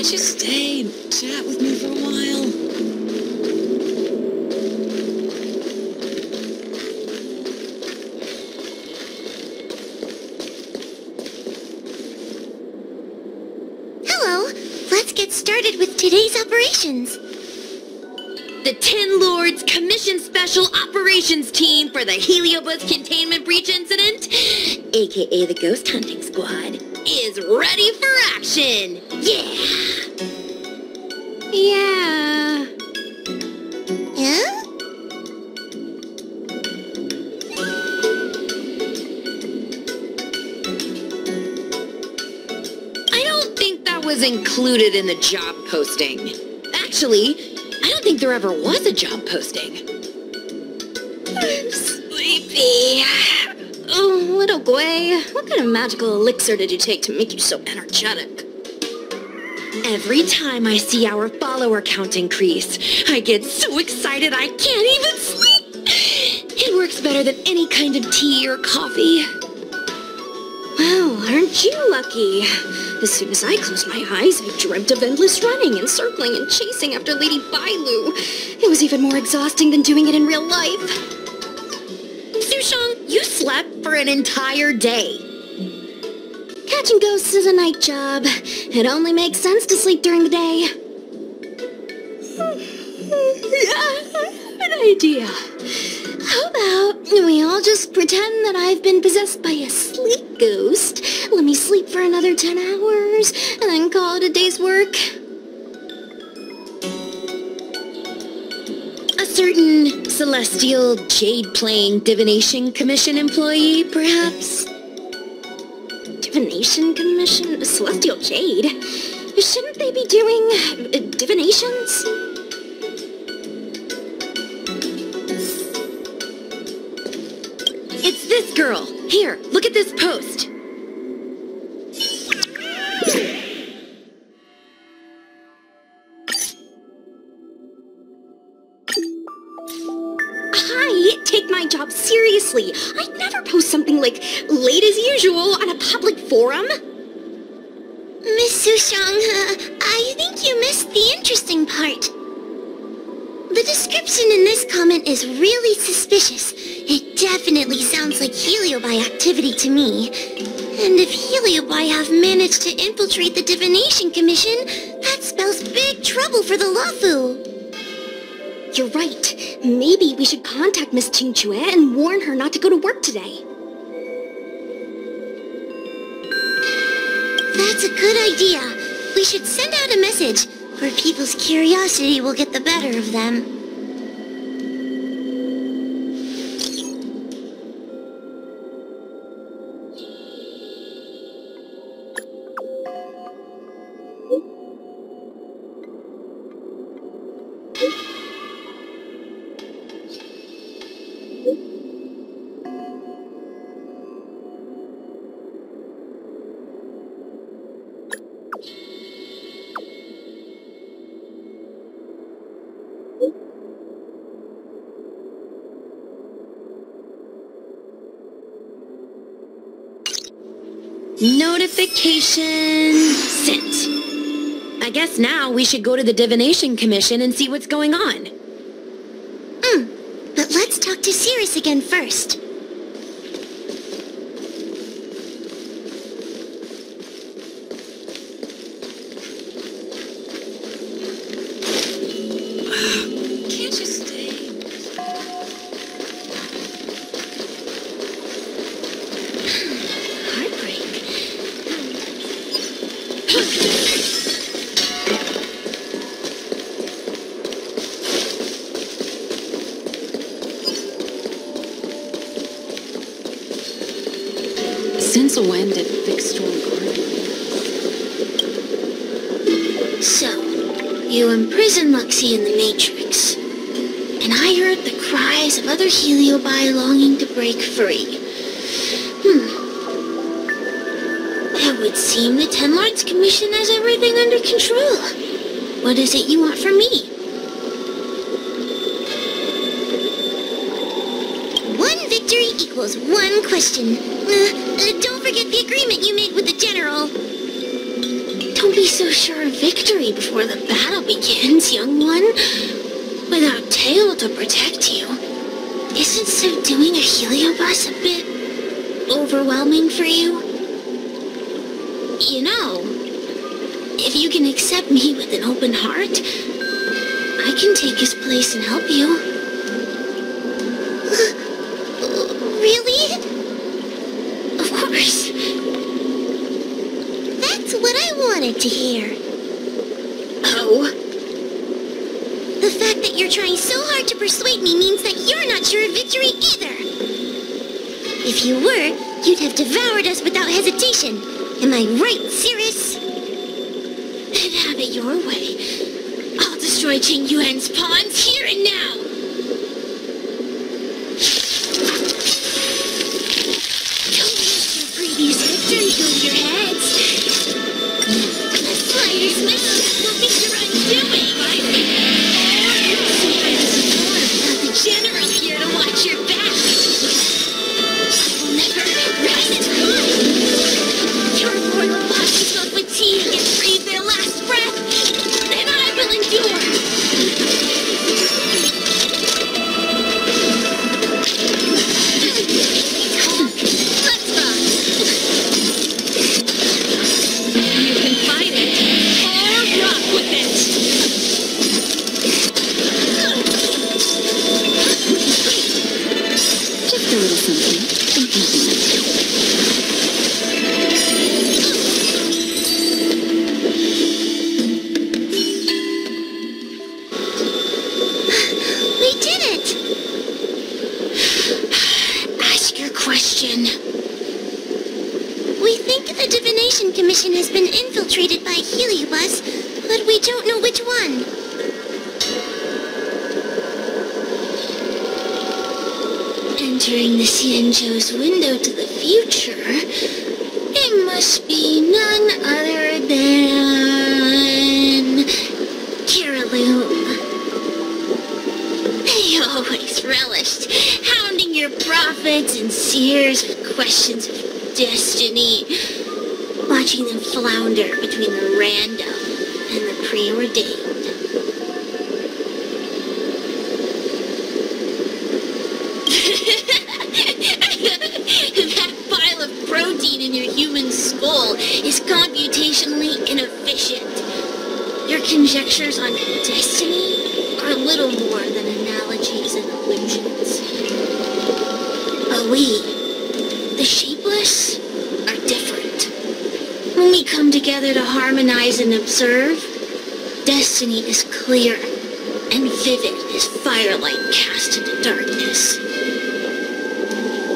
Can't you stay and chat with me for a while? Hello. Let's get started with today's operations. The Ten Lords Commission Special Operations Team for the Heliobus Containment Breach Incident, aka the Ghost Hunting Squad, is ready for action! Yeah! Yeah? I don't think that was included in the job posting. Actually, I don't think there ever was a job posting. I'm sleepy. Oh, little Gwei, what kind of magical elixir did you take to make you so energetic? Every time I see our follower count increase, I get so excited I can't even sleep. It works better than any kind of tea or coffee. Well, aren't you lucky? As soon as I closed my eyes, I dreamt of endless running and circling and chasing after Lady Bailu. It was even more exhausting than doing it in real life. Sushang, you slept for an entire day. Catching ghosts is a night job. It only makes sense to sleep during the day. An idea. How about we all just pretend that I've been possessed by a sleep ghost? Let me sleep for another 10 hours, and then call it a day's work. A certain Celestial Jade-playing Divination Commission employee, perhaps? Divination Commission? Celestial Jade? Shouldn't they be doing divinations? It's this girl. Here, look at this post. I take my job seriously. I'd never post something like late as usual on a public forum. Miss Sushang, I think you missed the interesting part. The description in this comment is really suspicious. It definitely sounds like Heliobi activity to me. And if Heliobi have managed to infiltrate the Divination Commission, that spells big trouble for the Luofu. You're right. Maybe we should contact Miss Qingque and warn her not to go to work today. That's a good idea. We should send out a message, or people's curiosity will get the better of them. Notification sent. I guess now we should go to the Divination Commission and see what's going on. But let's talk to Cirrus again first. Can't you stay? Heartbreak. Since when did Fyxestroll Gathering? So, you imprisoned Luxie in the Matrix. And I heard the cries of other Heliobi longing to break free. It would seem the Ten Lords Commission has everything under control. What is it you want from me? One victory equals one question. Don't forget the agreement you made with the General. Don't be so sure of victory before the battle begins, young one. Without Tail to protect you. Isn't subduing a heliobus a bit overwhelming for you? You know, if you can accept me with an open heart, I can take his place and help you. Really? Of course. That's what I wanted to hear. Oh? The fact that you're trying so hard to persuade me means that you're not sure of victory either. If you were, you'd have devoured us without hesitation. Am I right, Cirrus? Then have it your way. I'll destroy Qing Yuan's pawns here and now. Don't let your previous victory go to your heads. The slightest misstep will be your undoing. The general here to watch your back. I will never rest. Your royal bosses will fatigue and breathe their last breath. Then I will endure. Let's rock. You can fight it or rock with it. Just a little something. We did it! Ask your question. We think the Divination Commission has been infiltrated by Heliobus, but we don't know which one. Entering the Xianzhou's window to the future, it must be none other than Caraloom. They always relished hounding your prophets and seers with questions of destiny, watching them flounder between the random and the preordained. That pile of protein in your human skull is computationally inefficient. Your conjectures on destiny are little more than analogies and illusions. But we, the shapeless, are different. When we come together to harmonize and observe, destiny is clear and vivid as firelight cast into darkness.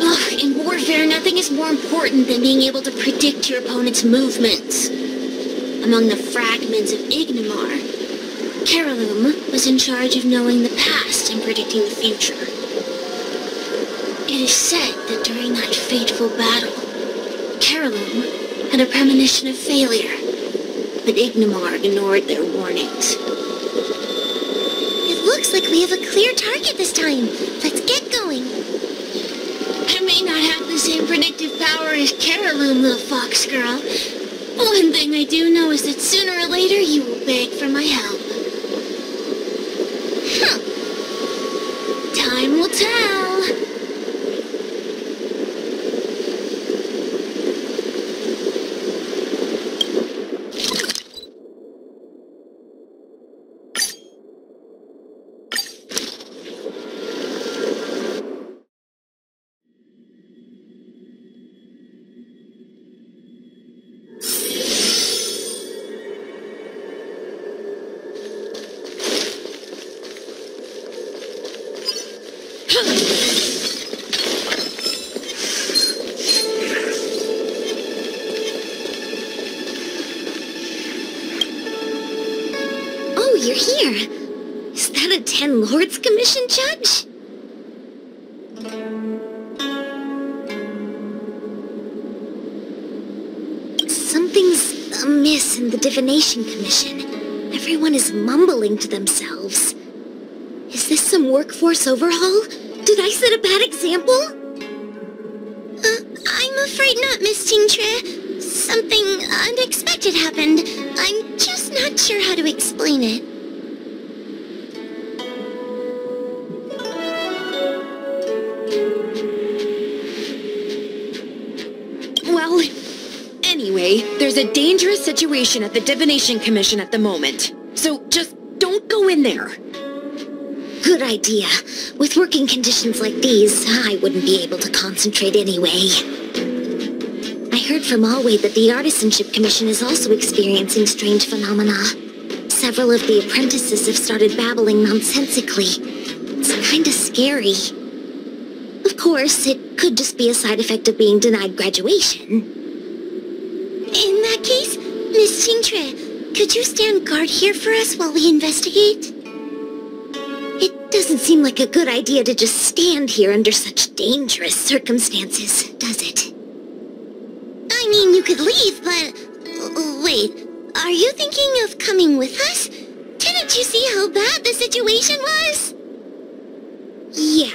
Ugh, in warfare, nothing is more important than being able to predict your opponent's movements. Among the fragments of Ignimar, Caraloom was in charge of knowing the past and predicting the future. It is said that during that fateful battle, Caraloom had a premonition of failure, but Ignimar ignored their warnings. It looks like we have a clear target this time. Let's get going. I may not have the same predictive power as Caraloom, little fox girl. One thing I do know is that sooner or later you will beg for my help. Huh. Time will tell. Oh, you're here. Is that a 10 Lords Commission judge? Something's amiss in the Divination Commission. Everyone is mumbling to themselves. Is this some workforce overhaul? Did I set a bad example? I'm afraid not, Miss Tingtre. something unexpected happened. I'm just not sure how to explain it. Well, anyway, there's a dangerous situation at the Divination Commission at the moment. So just don't go in there. Good idea. With working conditions like these, I wouldn't be able to concentrate anyway. I heard from Alway that the Artisanship Commission is also experiencing strange phenomena. Several of the apprentices have started babbling nonsensically. It's kinda scary. Of course, it could just be a side effect of being denied graduation. In that case, Miss Qingtre, could you stand guard here for us while we investigate? It doesn't seem like a good idea to just stand here under such dangerous circumstances, does it? I mean, you could leave, but... Wait, are you thinking of coming with us? Didn't you see how bad the situation was? Yeah,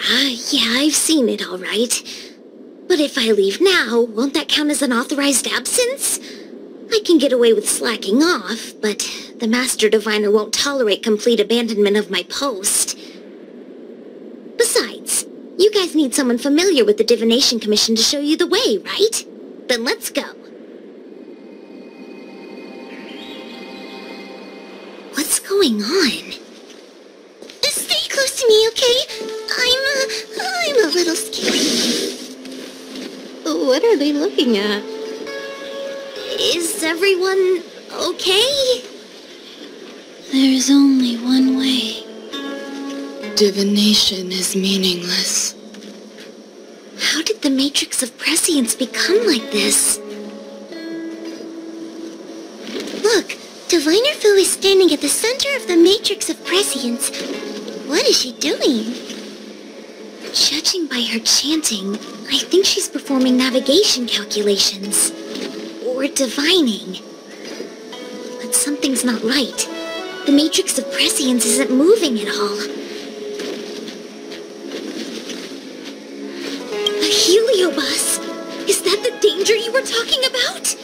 I've seen it all right. But if I leave now, won't that count as an authorized absence? I can get away with slacking off, but the Master Diviner won't tolerate complete abandonment of my post. Besides, you guys need someone familiar with the Divination Commission to show you the way, right? Then let's go. What's going on? Stay close to me, okay? I'm a little scared. What are they looking at? Is everyone okay? There's only one way. Divination is meaningless. How did the Matrix of Prescience become like this? Look, Diviner Fu is standing at the center of the Matrix of Prescience. What is she doing? Judging by her chanting, I think she's performing navigation calculations. Or divining. But something's not right. The Matrix of Prescience isn't moving at all. A heliobus? Is that the danger you were talking about?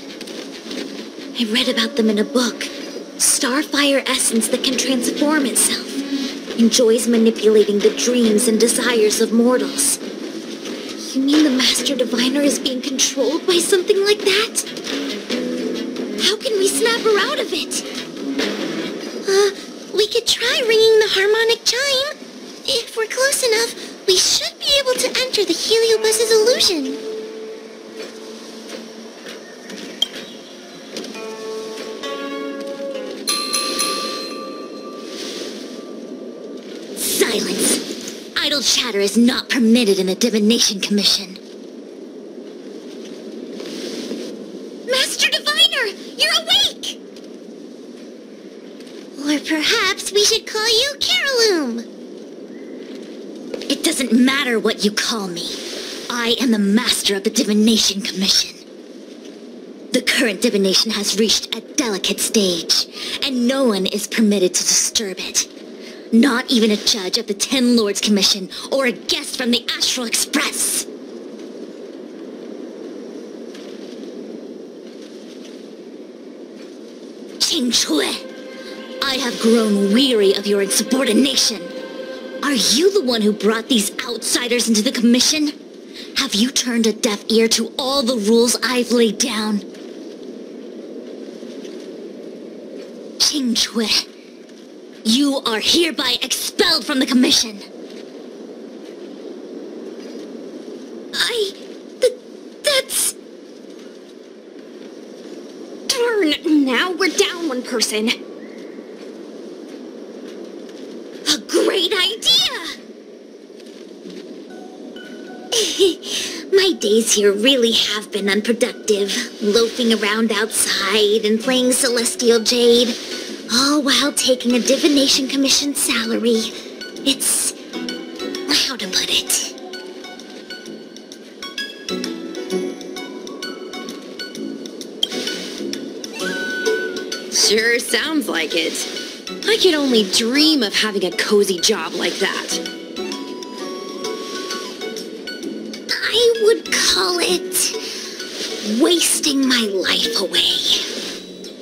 I read about them in a book. Starfire essence that can transform itself. Enjoys manipulating the dreams and desires of mortals. You mean the Master Diviner is being controlled by something like that? How can we snap her out of it? We could try ringing the harmonic chime. If we're close enough, we should be able to enter the heliobus's illusion. Silence! Idle chatter is not permitted in the Divination Commission. Master Diviner, you're awake! Or perhaps we should call you Caroloom. It doesn't matter what you call me. I am the master of the Divination Commission. The current divination has reached a delicate stage, and no one is permitted to disturb it. Not even a judge of the 10 Lords Commission or a guest from the Astral Express. Qingchui, I have grown weary of your insubordination. Are you the one who brought these outsiders into the commission? Have you turned a deaf ear to all the rules I've laid down? Qingchui, you are hereby expelled from the commission. That's... Darn, now we're down one person. a great idea! My days here really have been unproductive, loafing around outside and playing Celestial Jade, all while taking a Divination Commission salary. It's... how to put it? Sure sounds like it. I could only dream of having a cozy job like that. I would call it... wasting my life away.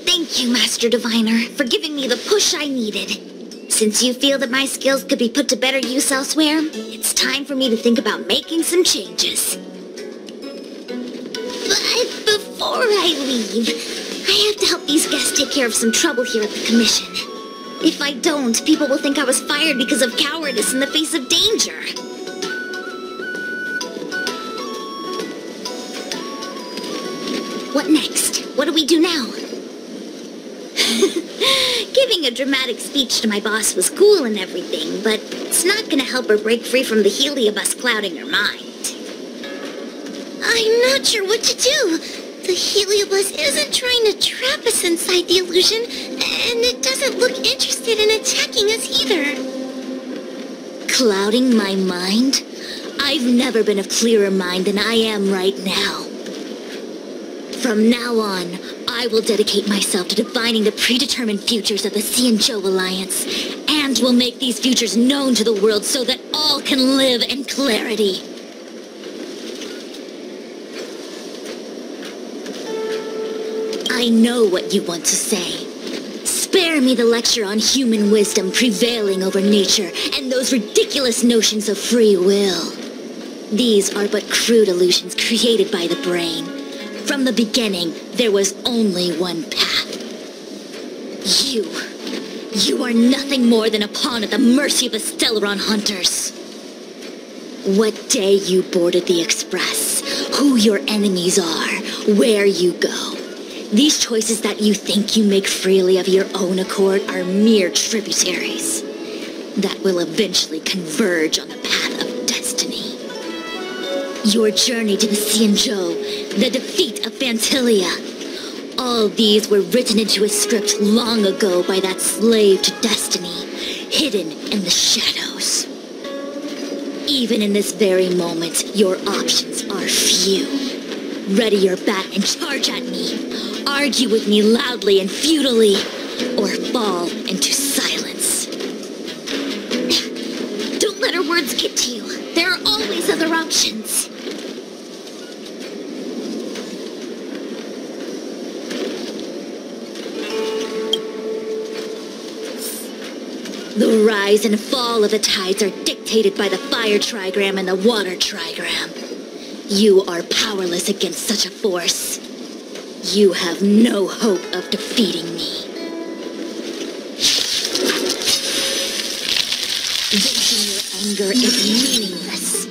Thank you, Master Diviner, for giving me the push I needed. Since you feel that my skills could be put to better use elsewhere, it's time for me to think about making some changes. But before I leave, I have to help these guests take care of some trouble here at the Commission. If I don't, people will think I was fired because of cowardice in the face of danger. What next? What do we do now? Giving a dramatic speech to my boss was cool and everything, but it's not gonna help her break free from the heliobus clouding her mind. I'm not sure what to do. The heliobus isn't trying to trap us inside the illusion, and it doesn't look interested in attacking us either. Clouding my mind? I've never been of clearer mind than I am right now. From now on, I will dedicate myself to defining the predetermined futures of the Xianzhou Alliance, and will make these futures known to the world so that all can live in clarity. I know what you want to say. Spare me the lecture on human wisdom prevailing over nature and those ridiculous notions of free will. These are but crude illusions created by the brain. From the beginning, there was only one path. You are nothing more than a pawn at the mercy of the Stellaron hunters. What day you boarded the Express, who your enemies are, where you go. These choices that you think you make freely of your own accord are mere tributaries that will eventually converge on the path of destiny. Your journey to the Xianzhou, the defeat of Phantilia, all these were written into a script long ago by that slave to destiny, hidden in the shadows. Even in this very moment, your options are few. Ready your bat and charge at me. Argue with me loudly and futilely, or fall into silence. Don't let her words get to you. There are always other options. The rise and fall of the tides are dictated by the fire trigram and the water trigram. You are powerless against such a force. You have no hope of defeating me. Venting your anger is meaningless.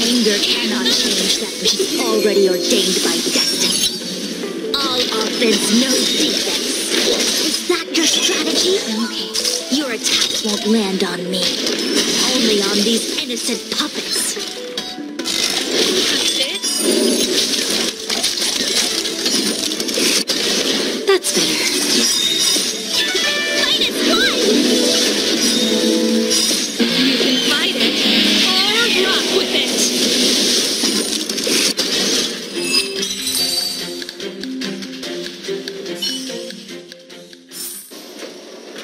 Anger cannot change that which is already ordained by destiny. All offense, no defense. Is that your strategy? Okay. Your attacks won't land on me. Only on these innocent puppets. That's better. Fight it, fly! You can fight it, or rock with it!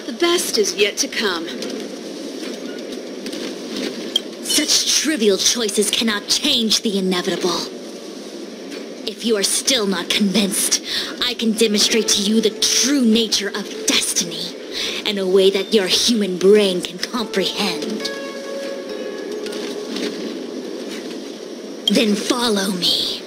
The best is yet to come. Such trivial choices cannot change the inevitable. If you are still not convinced, I can demonstrate to you the true nature of destiny in a way that your human brain can comprehend. Then follow me.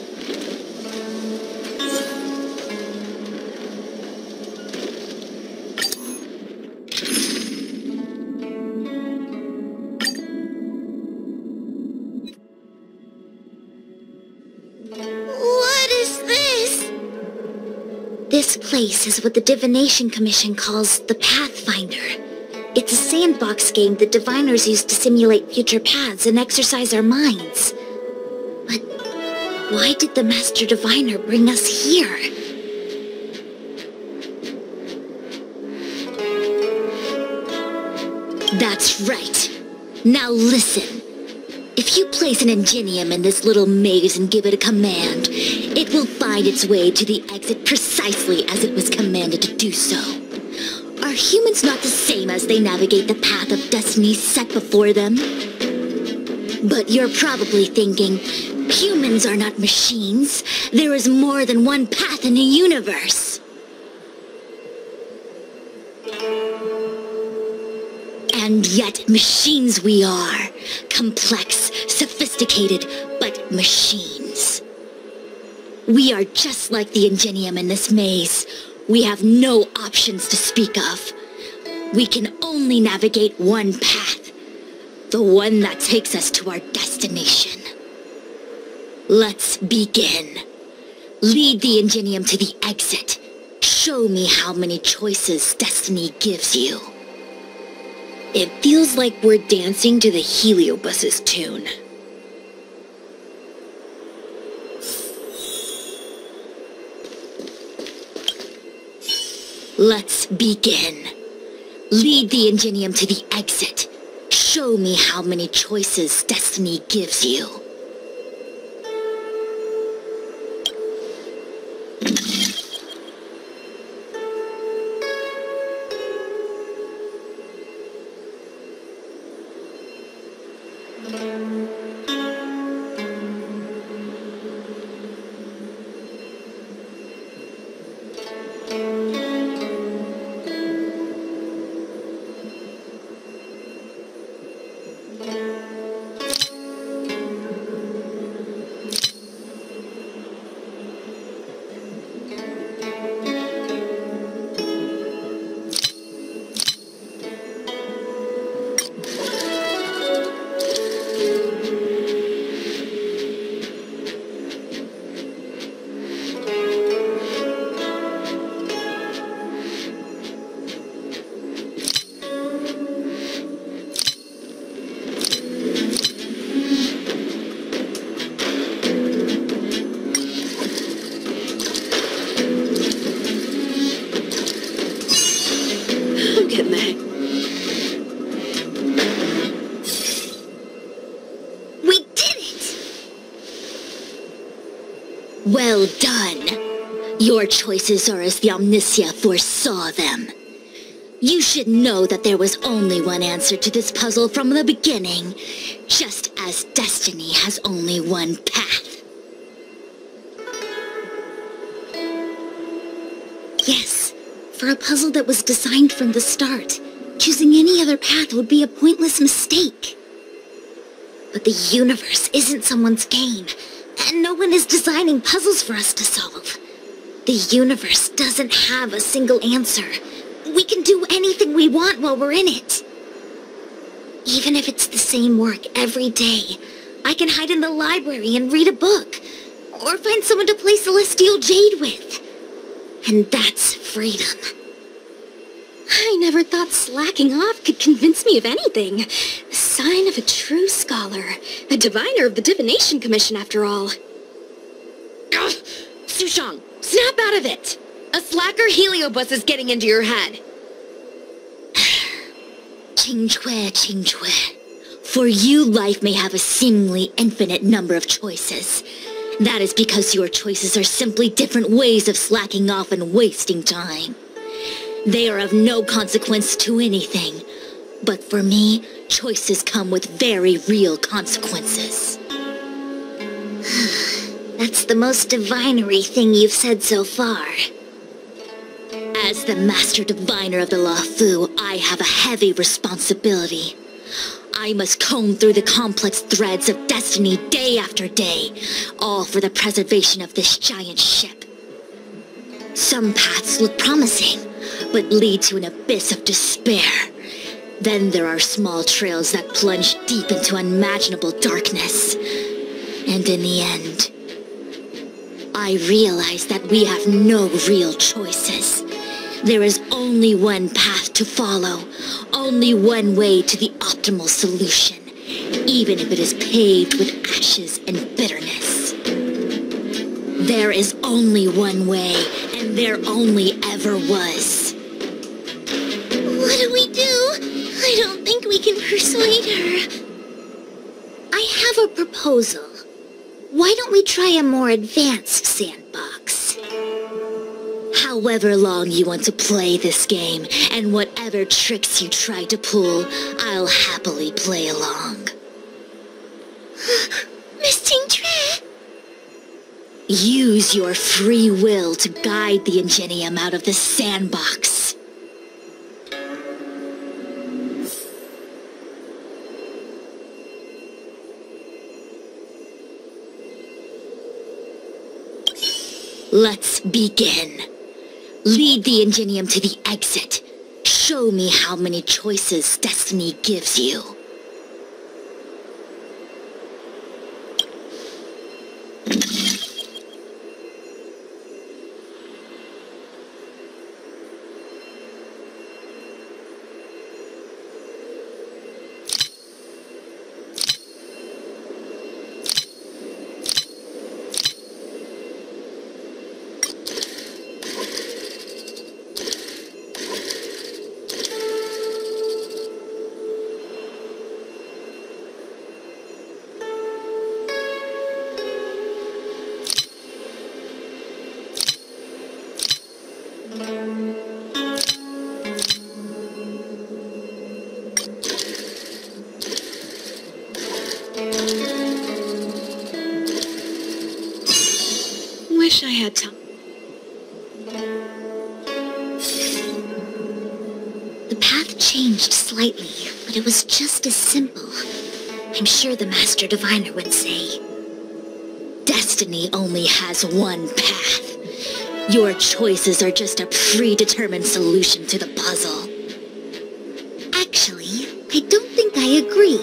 This place is what the Divination Commission calls the Pathfinder. It's a sandbox game that diviners use to simulate future paths and exercise our minds. But why did the Master Diviner bring us here? That's right. Now listen. If you place an ingenium in this little maze and give it a command, it will find its way to the exit precisely as it was commanded to do so. Are humans not the same as they navigate the path of destiny set before them? But you're probably thinking, Humans are not machines. There is more than one path in the universe. And yet machines we are. Complex, sophisticated, but machines. We are just like the Ingenium in this maze. We have no options to speak of. We can only navigate one path. The one that takes us to our destination. Let's begin. Lead the Ingenium to the exit. Show me how many choices destiny gives you. It feels like we're dancing to the Heliobus's tune. Let's begin. Lead the Ingenium to the exit. Show me how many choices destiny gives you. Well done. Your choices are as the Omniscia foresaw them. You should know that there was only one answer to this puzzle from the beginning, just as destiny has only one path. Yes, for a puzzle that was designed from the start, choosing any other path would be a pointless mistake. But the universe isn't someone's game, and no one is designing puzzles for us to solve. The universe doesn't have a single answer. We can do anything we want while we're in it. Even if it's the same work every day, I can hide in the library and read a book, or find someone to play Celestial Jade with. And that's freedom. I never thought slacking off could convince me of anything. The sign of a true scholar. A diviner of the Divination Commission, after all. Ugh! Sushang, snap out of it! A slacker Heliobus is getting into your head. Qingque. For you, life may have a seemingly infinite number of choices. That is because your choices are simply different ways of slacking off and wasting time. They are of no consequence to anything. But for me, choices come with very real consequences. That's the most divinery thing you've said so far. As the Master Diviner of the Luofu, I have a heavy responsibility. I must comb through the complex threads of destiny day after day, all for the preservation of this giant ship. Some paths look promising, but lead to an abyss of despair. Then there are small trails that plunge deep into unimaginable darkness. And in the end, I realize that we have no real choices. There is only one path to follow, only one way to the optimal solution, even if it is paved with ashes and bitterness. There is only one way, and there only ever was. What do we do? I don't think we can persuade her. I have a proposal. Why don't we try a more advanced sandbox? However long you want to play this game, and whatever tricks you try to pull, I'll happily play along. Miss Qingque! Use your free will to guide the Ingenium out of the sandbox. Let's begin. Lead the Ingenium to the exit. Show me how many choices destiny gives you. Wish I had time. The path changed slightly, but it was just as simple. I'm sure the Master Diviner would say. Destiny only has one path. Your choices are just a predetermined solution to the puzzle. Actually, I don't think I agree.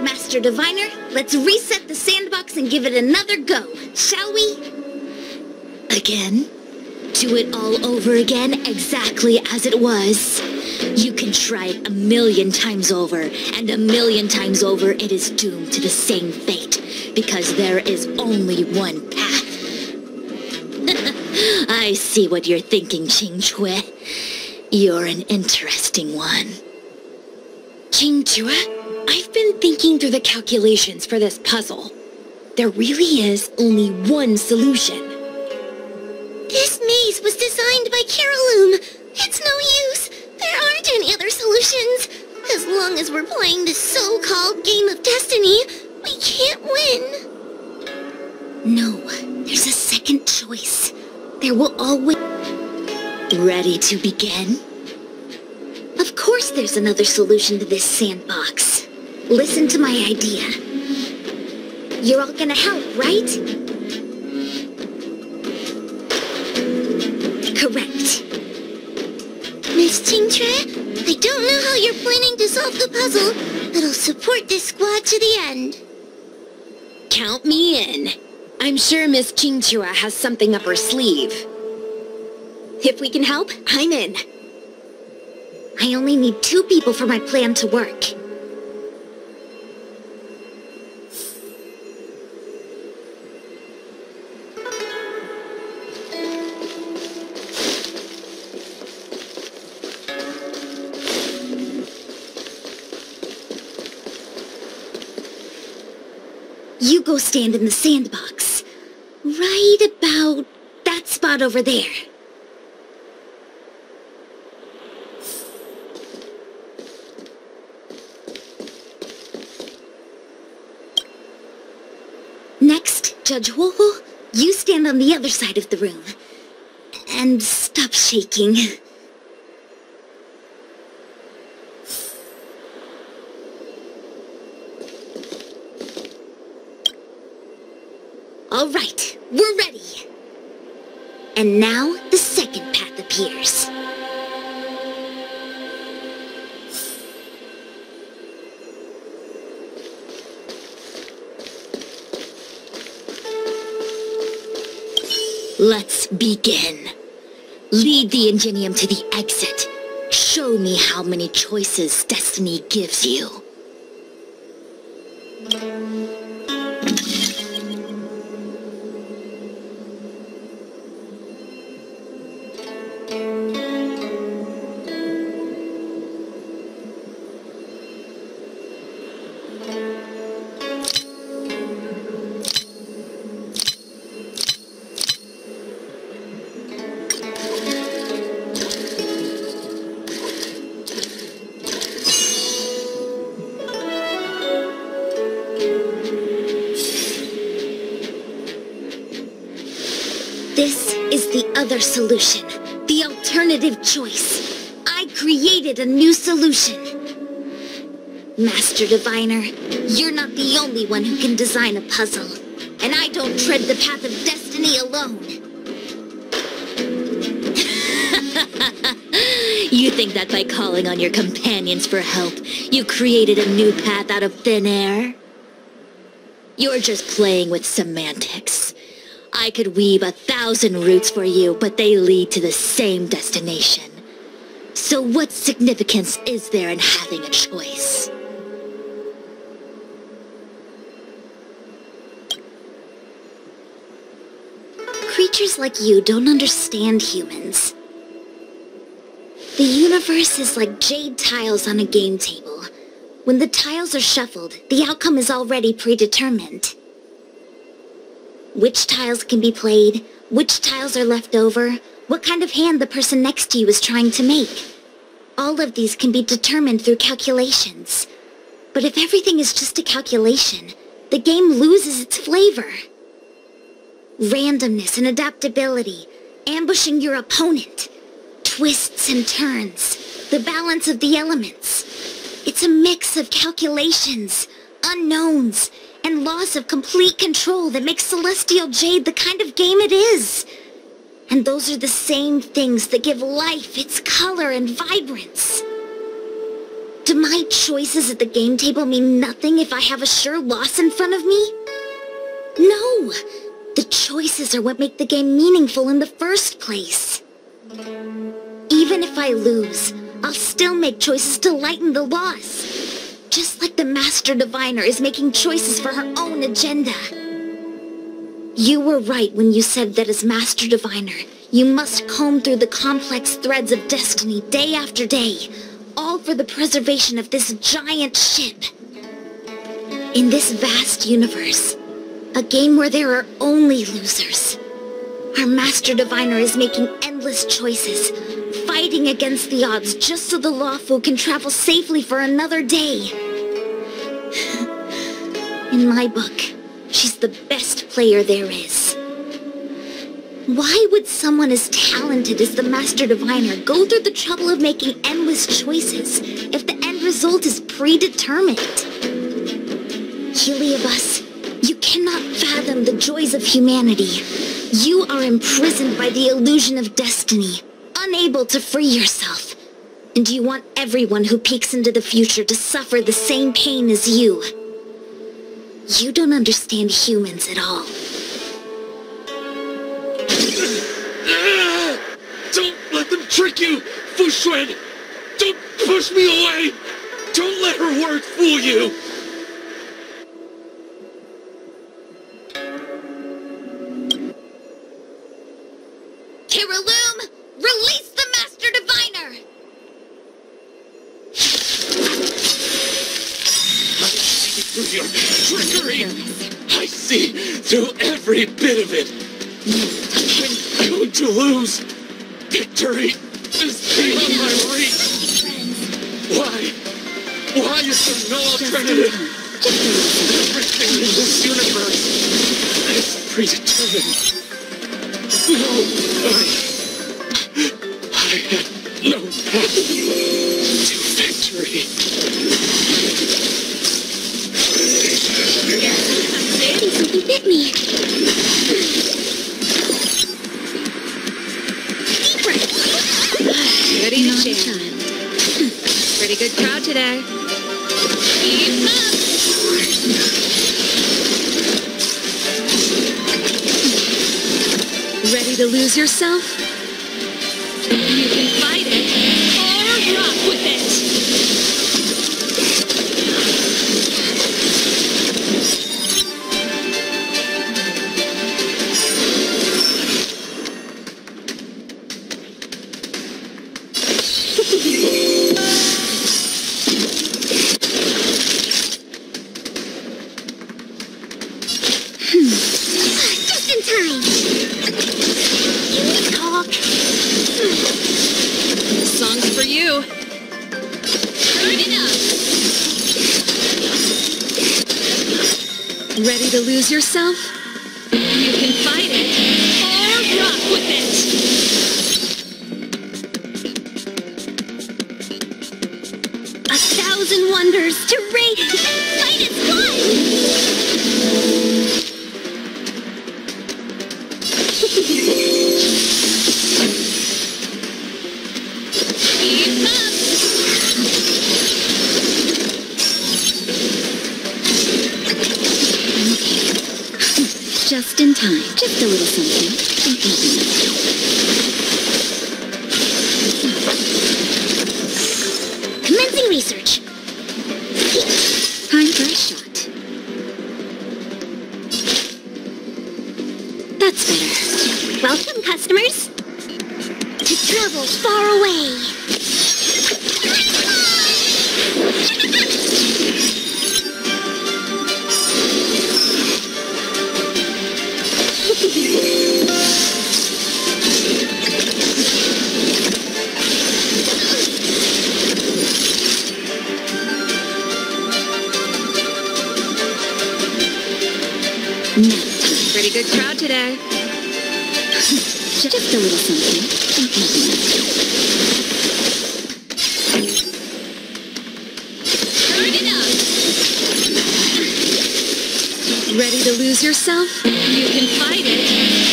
Master Diviner, let's reset the sandbox and give it another go, shall we? Again? Do it all over again exactly as it was? You can try it 1,000,000 times over, and 1,000,000 times over it is doomed to the same fate, because there is only one path. I see what you're thinking, Qingque. You're an interesting one. Qingque, I've been thinking through the calculations for this puzzle. There really is only one solution. This maze was designed by Caroloom. It's no use. There aren't any other solutions. As long as we're playing this so-called game of destiny, we can't win. No, there's a second choice. There will always... Ready to begin? Of course there's another solution to this sandbox. Listen to my idea. You're all gonna help, right? Correct. Miss Qingque, I don't know how you're planning to solve the puzzle, but I'll support this squad to the end. Count me in. I'm sure Miss Qingque has something up her sleeve. If we can help, I'm in. I only need 2 people for my plan to work. You go stand in the sandbox. Right about that spot over there. Next, Judge Woho, you stand on the other side of the room. And stop shaking. All right, we're ready. And now the second path appears. Let's begin. Lead the Ingenium to the exit. Show me how many choices destiny gives you. is the other solution, the alternative choice. I created a new solution. Master Diviner, you're not the only one who can design a puzzle, and I don't tread the path of destiny alone. You think that by calling on your companions for help, you created a new path out of thin air? You're just playing with semantics. I could weave 1,000 routes for you, but they lead to the same destination. So what significance is there in having a choice? Creatures like you don't understand humans. The universe is like jade tiles on a game table. When the tiles are shuffled, the outcome is already predetermined. Which tiles can be played, which tiles are left over, what kind of hand the person next to you is trying to make. All of these can be determined through calculations. But if everything is just a calculation, the game loses its flavor. Randomness and adaptability, ambushing your opponent, twists and turns, the balance of the elements. It's a mix of calculations, unknowns, and loss of complete control that makes Celestial Jade the kind of game it is. And those are the same things that give life its color and vibrance. Do my choices at the game table mean nothing if I have a sure loss in front of me? No! The choices are what make the game meaningful in the first place. Even if I lose, I'll still make choices to lighten the loss. Just like the Master Diviner is making choices for her own agenda. You were right when you said that as Master Diviner, you must comb through the complex threads of destiny day after day, all for the preservation of this giant ship. In this vast universe, a game where there are only losers, our Master Diviner is making endless choices, fighting against the odds just so the Lawfu can travel safely for another day. In my book, she's the best player there is. Why would someone as talented as the Master Diviner go through the trouble of making endless choices if the end result is predetermined? Heliobus, you cannot fathom the joys of humanity. You are imprisoned by the illusion of destiny, unable to free yourself. And you want everyone who peeks into the future to suffer the same pain as you. You don't understand humans at all. Don't let them trick you, Fuxuan! Don't push me away! Don't let her words fool you! Kiraloom, release the Master Diviner! I see through your trickery! I see through every bit of it! I'm going to lose! Victory is beyond my reach! Why? Why is there no alternative? Everything in this universe is predetermined. No, I had no path to victory. Something bit me. Ready to jam. Pretty good crowd today. Keep up. Ready to lose yourself? You can fight it or rock with it. Just in time. Talk. This song's for you. Turn it up. Ready to lose yourself? You can fight it or rock with it. Straight fight its blood! Keep up! Just in time. Just a little something. Commencing research. Time for a shot. That's better. Welcome, customers. To travel far away. Pretty good crowd today. Just a little something. Turn it up. Ready to lose yourself? You can fight it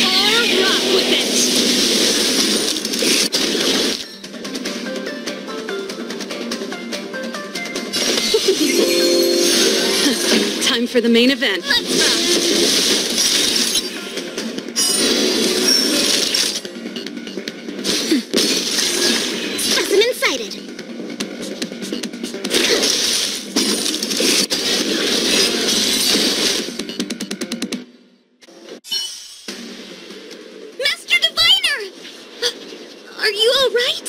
or rock with it. Time for the main event. Let's rock. Specimen sighted. Master Diviner! Are you all right?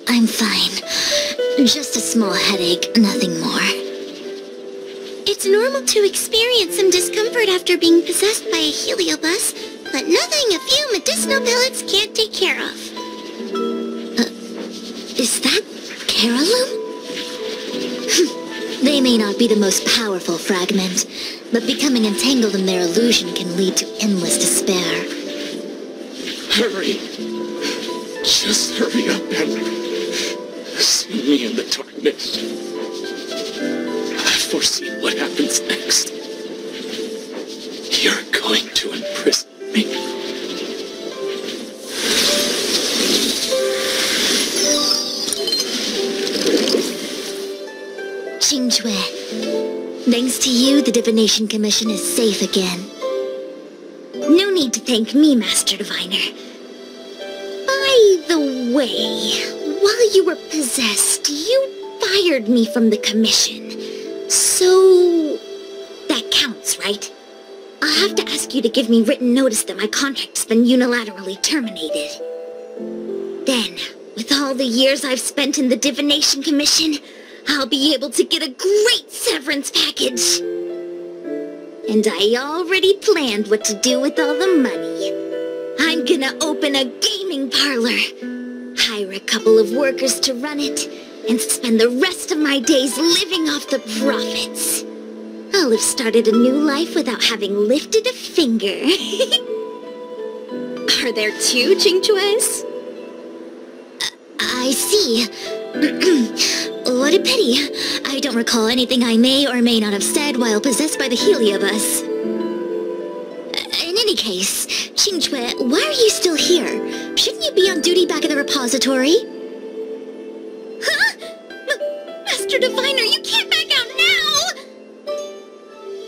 I'm fine. Just a small headache, nothing more. It's normal to experience some discomfort after being possessed by a heliobus, but nothing a few medicinal pellets can't take care of. Is that Carolum? They may not be the most powerful fragment, but becoming entangled in their illusion can lead to endless despair. Hurry. Just hurry up and see me in the darkness. I've foreseen what happens next. You're going to imprison me. Qingque, thanks to you, the Divination Commission is safe again. No need to thank me, Master Diviner. By the way, while you were possessed, you fired me from the commission. So, that counts, right? I'll have to ask you to give me written notice that my contract's been unilaterally terminated. Then, with all the years I've spent in the Divination Commission, I'll be able to get a great severance package. And I already planned what to do with all the money. I'm gonna open a gaming parlor, hire a couple of workers to run it, and spend the rest of my days living off the profits. I'll have started a new life without having lifted a finger. Are there two Qingques? I see. What a pity. I don't recall anything I may or may not have said while possessed by the heliobus. In any case, Qingque, why are you still here? Shouldn't you be on duty back at the repository? Huh? Master Diviner, you can't back out now!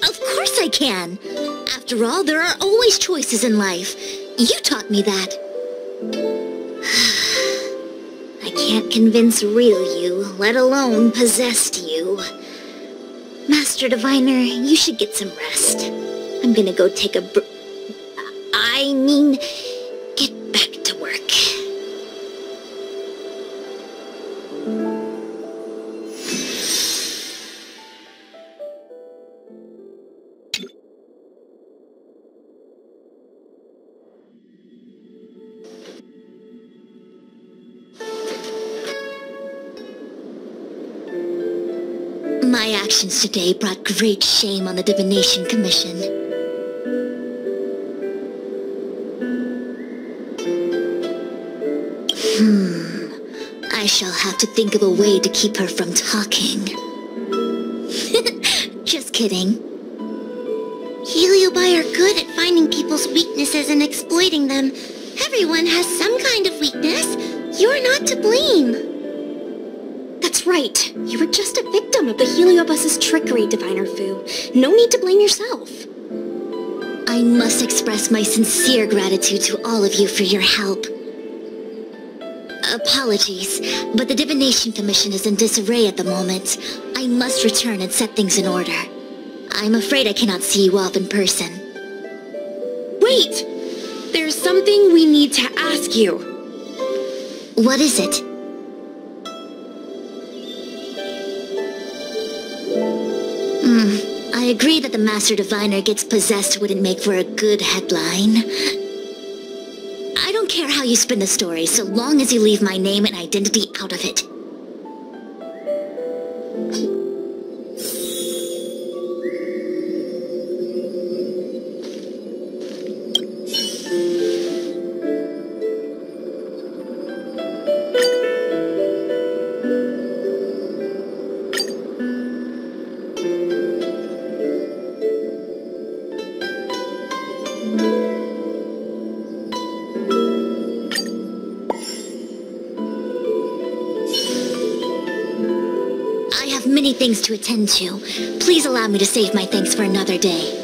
Of course I can. After all, there are always choices in life. You taught me that. I can't convince real you, let alone possessed you. Master Diviner, you should get some rest. I'm gonna go take a get back to work. My actions today brought great shame on the Divination Commission. I shall have to think of a way to keep her from talking. Just kidding. Heliobi are good at finding people's weaknesses and exploiting them. Everyone has some kind of weakness. You're not to blame. That's right. You were just a victim of the Heliobus's trickery, Diviner Fu. No need to blame yourself. I must express my sincere gratitude to all of you for your help. Apologies, but the Divination Commission is in disarray at the moment. I must return and set things in order. I'm afraid I cannot see you off in person. Wait! There's something we need to ask you. What is it? I agree that the Master Diviner gets possessed wouldn't make for a good headline. I don't care how you spin the story, so long as you leave my name and identity out of it. Many things to attend to. Please allow me to save my thanks for another day.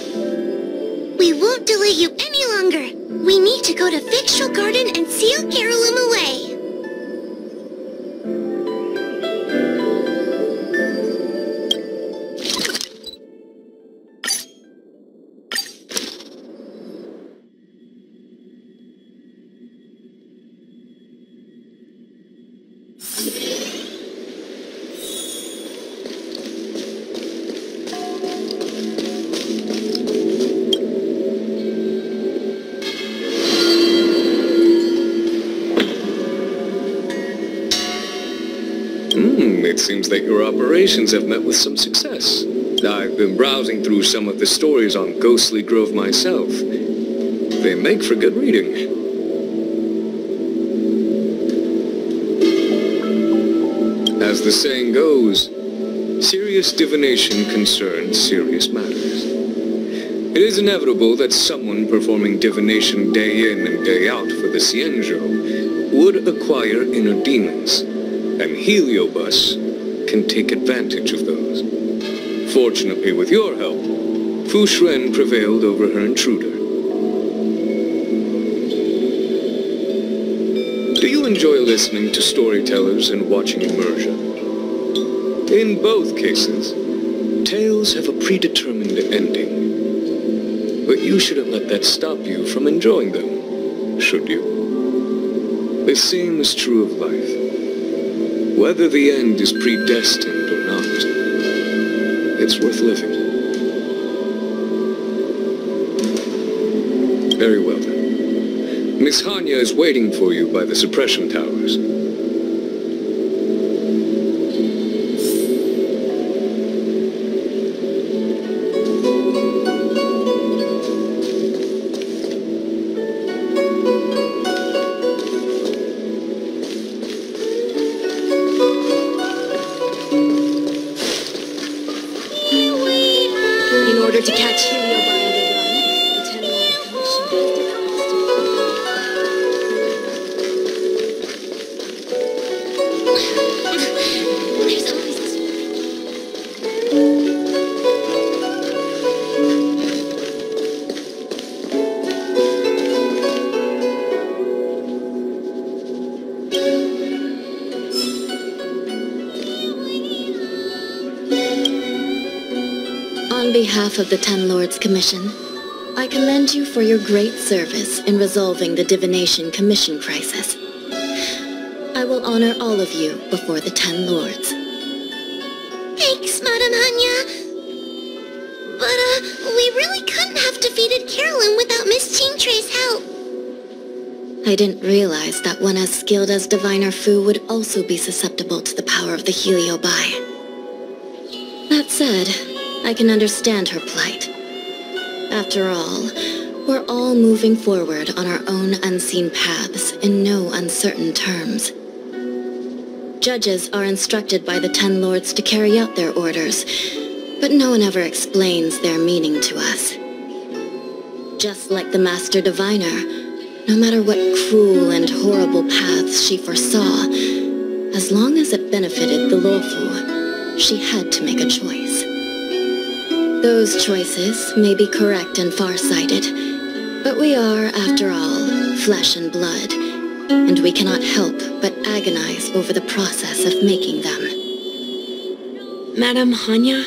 We won't delay you any longer. We need to go to Fyxestroll Garden and seal Carolum away. It seems that your operations have met with some success. I've been browsing through some of the stories on Ghostly Grove myself. They make for good reading. As the saying goes, serious divination concerns serious matters. It is inevitable that someone performing divination day in and day out for the Cienjo would acquire inner demons, and Heliobus can take advantage of those. Fortunately, with your help, Fu Shren prevailed over her intruder. Do you enjoy listening to storytellers and watching immersion? In both cases, tales have a predetermined ending. But you shouldn't let that stop you from enjoying them, should you? The same is true of life. Whether the end is predestined or not, it's worth living. Very well then. Miss Hanya is waiting for you by the suppression towers. To catch Heliobi on the run, the 10 Lord Commission There's always this On behalf of the 10 Lords Commission, I commend you for your great service in resolving the Divination Commission crisis. I will honor all of you before the 10 Lords. Thanks, Madam Hanya. But, we really couldn't have defeated Carolyn without Miss Chingtre's help. I didn't realize that one as skilled as Diviner Fu would also be susceptible to the power of the Heliobi. That said, I can understand her plight. After all, we're all moving forward on our own unseen paths in no uncertain terms. Judges are instructed by the Ten Lords to carry out their orders, but no one ever explains their meaning to us. Just like the Master Diviner, no matter what cruel and horrible paths she foresaw, as long as it benefited the lawful, she had to make a choice. Those choices may be correct and far-sighted, but we are, after all, flesh and blood, and we cannot help but agonize over the process of making them. Madame Hanya?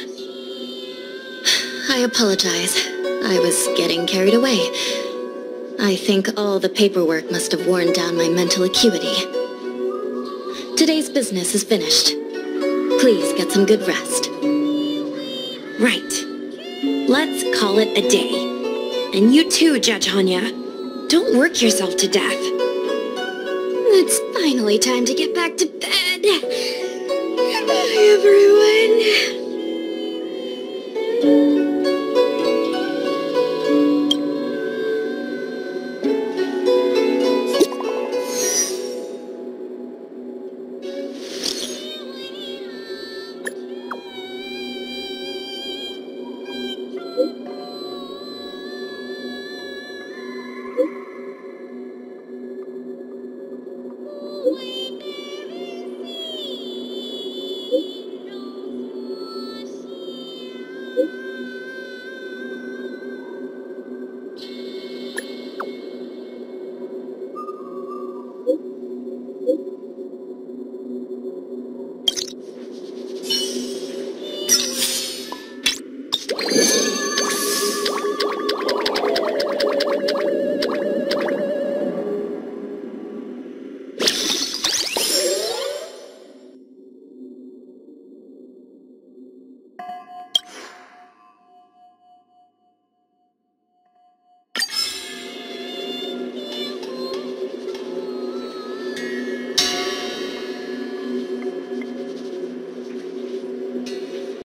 I apologize. I was getting carried away. I think all the paperwork must have worn down my mental acuity. Today's business is finished. Please get some good rest. Right. Let's call it a day. And you too, Judge Hanya. Don't work yourself to death. It's finally time to get back to bed. Goodbye, everyone.